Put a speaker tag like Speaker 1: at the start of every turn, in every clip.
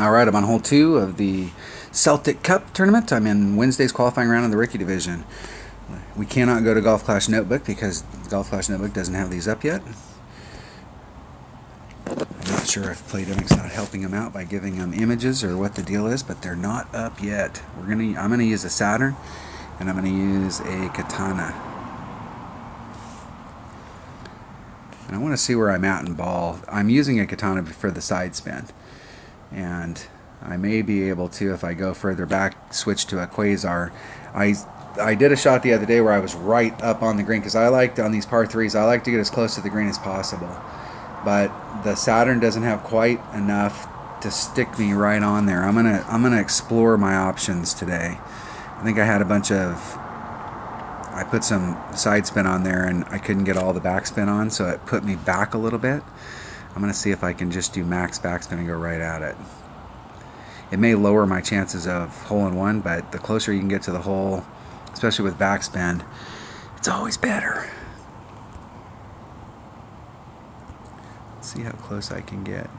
Speaker 1: Alright, I'm on hole 2 of the Celtic Cup tournament. I'm in Wednesday's qualifying round in the Rookie Division. We cannot go to Golf Clash Notebook because Golf Clash Notebook doesn't have these up yet. I'm not sure if Playdemic's not helping them out by giving them images or what the deal is, but they're not up yet. I'm gonna use a Saturn and I'm gonna use a Katana. And I want to see where I'm at in ball. I'm using a Katana for the side spin. And I may be able to, if I go further back, switch to a Quasar. I did a shot the other day where I was right up on the green, because I like, on these par 3s, I like to get as close to the green as possible. But the Saturn doesn't have quite enough to stick me right on there. I'm gonna explore my options today. I think I had a bunch of, I put some side spin on there and I couldn't get all the backspin on, so it put me back a little bit. I'm going to see if I can just do max backspin and go right at it. It may lower my chances of hole-in-one, but the closer you can get to the hole, especially with backspin, it's always better. Let's see how close I can get.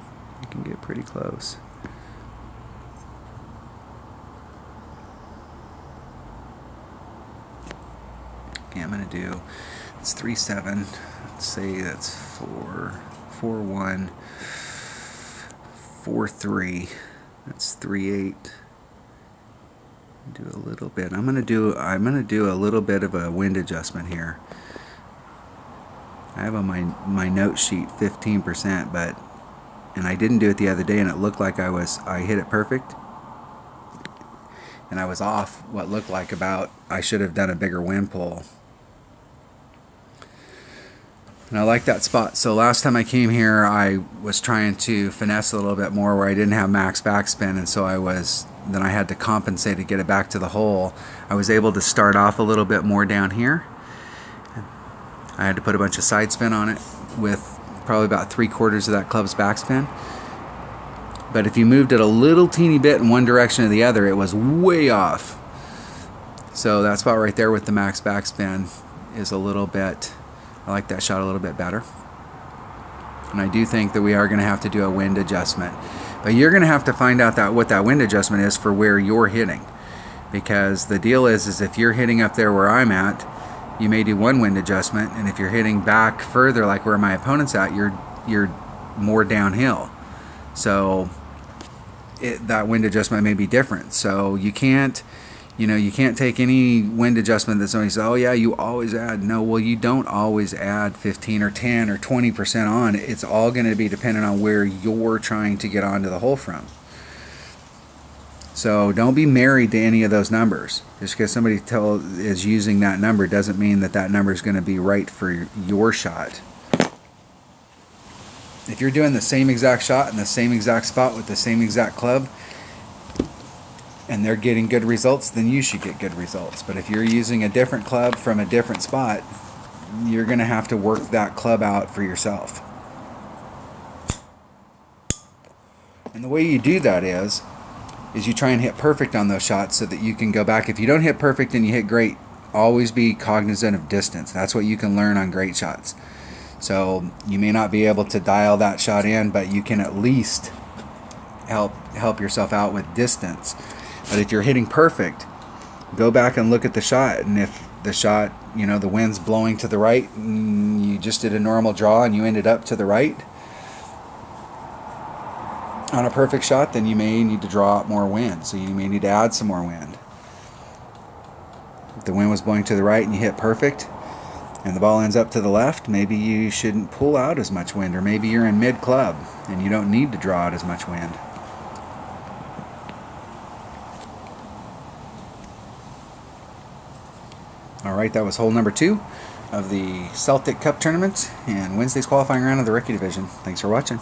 Speaker 1: I can get pretty close. Okay, I'm going to do, it's 3-7. Let's say that's 4-1, 4-3. That's 3-8. Do a little bit. I'm gonna do a little bit of a wind adjustment here. I have on my note sheet 15%, and I didn't do it the other day, and it looked like I hit it perfect, and I was off what looked like about, I should have done a bigger wind pull. And I like that spot. So last time I came here, I was trying to finesse a little bit more where I didn't have max backspin, and so then I had to compensate to get it back to the hole. I was able to start off a little bit more down here. I had to put a bunch of side spin on it with probably about 3/4 of that club's backspin. But if you moved it a little teeny bit in one direction or the other, it was way off. So that spot right there with the max backspin is a little bit, I like that shot a little bit better. And I do think that we are going to have to do a wind adjustment. But you're going to have to find out what that wind adjustment is for where you're hitting. Because the deal is if you're hitting up there where I'm at, you may do one wind adjustment, and if you're hitting back further like where my opponent's at, you're more downhill. So that wind adjustment may be different. So you can't take any wind adjustment that somebody says, oh yeah, you always add. No, well, you don't always add 15 or 10 or 20% on. It's all going to be dependent on where you're trying to get onto the hole from. So don't be married to any of those numbers. Just because somebody is using that number doesn't mean that number is going to be right for your shot. If you're doing the same exact shot in the same exact spot with the same exact club, and they're getting good results, then you should get good results. But if you're using a different club from a different spot, you're going to have to work that club out for yourself. And the way you do that is you try and hit perfect on those shots so that you can go back. If you don't hit perfect and you hit great, always be cognizant of distance. That's what you can learn on great shots. So you may not be able to dial that shot in, but you can at least help yourself out with distance. But if you're hitting perfect, go back and look at the shot. And if the shot, the wind's blowing to the right, and you just did a normal draw and you ended up to the right on a perfect shot, then you may need to draw out more wind. So you may need to add some more wind. If the wind was blowing to the right and you hit perfect, and the ball ends up to the left, maybe you shouldn't pull out as much wind, or maybe you're in mid-club and you don't need to draw out as much wind. Alright, that was hole number 2 of the Celtic Cup tournament and Wednesday's qualifying round of the Rookie Division. Thanks for watching.